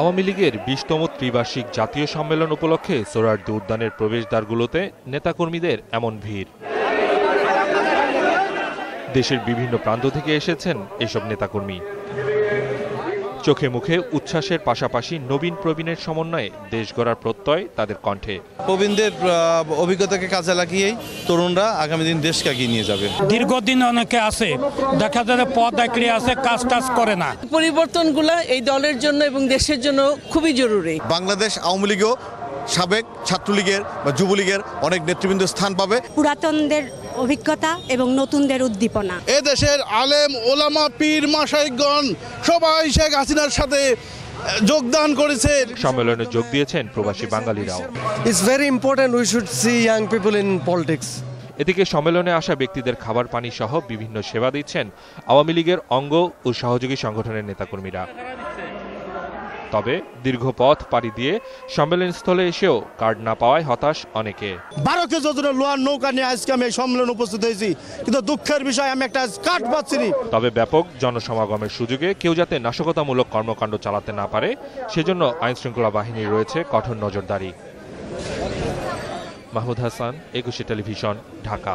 আওয়ামী লীগের ২০তম ত্রিবার্ষিক জাতীয় সম্মেলন উপলক্ষে সোহরাওয়ার্দী উদ্যানের প্রবেশদ্বারগুলোতে নেতাকর্মীদের এমন ভিড়। দেশের বিভিন্ন প্রান্ত থেকে এসেছেন এসব নেতাকর্মী। চোখে মুখে উচ্ছ্বাসের পাশাপাশি নবীন প্রবীণের সমন্বয়ে দেশ গড়ার প্রত্যয় তাদের কণ্ঠে। প্রবীণদের অভিজ্ঞতাকে কাজে লাগিয়েই তরুণরা আগামী দিন দেশকে এগিয়ে নিয়ে যাবে। দীর্ঘদিন অনেকে আছে, দেখা যায় পদ একড়ে আছে, কাজ টাজ করে না। পরিবর্তনগুলো এই দলের জন্য এবং দেশের জন্য খুবই জরুরি। বাংলাদেশ আওয়ামী লীগও সাবেক ছাত্রলীগের বা যুবলীগের অনেক নেতৃবৃন্দ স্থান পাবে। পুরাতনদের অভিজ্ঞতা এবং নতুনদের উদ্দীপনা। এ দেশের আলেম ওলামা পীর মাশাইখগণ সবাই শেখ হাসিনার সাথে যোগদান করেছে। সম্মেলনে যোগ দিয়েছেন প্রবাসী বাঙালিরাও। It's very important we should see young people in politics. এদিকে সম্মেলনে আসা ব্যক্তিদের খাবার পানি সহ বিভিন্ন সেবা দিচ্ছেন আওয়ামী লীগের অঙ্গ ও সহযোগী সংগঠনের নেতাকর্মীরা। তবে দীর্ঘ পথ পাড়ি দিয়ে সম্মেলনস্থলে এসেও কার্ড না পাওয়ায় হতাশ অনেকে। 12 কেজি ওজনের লোহার নৌকা নিয়ে আজকে আমি এই সম্মেলনে উপস্থিত হয়েছি, কিন্তু দুঃখের বিষয় আমি একটা কার্ড পাচ্ছি না। তবে ব্যাপক জনসমাগমের সুযোগে কেউ যাতে নাশকতামূলক কর্মকাণ্ড চালাতে না পারে সেজন্য আইনশৃঙ্খলা বাহিনীর রয়েছে কঠোর নজরদারি। মাহমুদ হাসান, 21 টেলিভিশন, ঢাকা।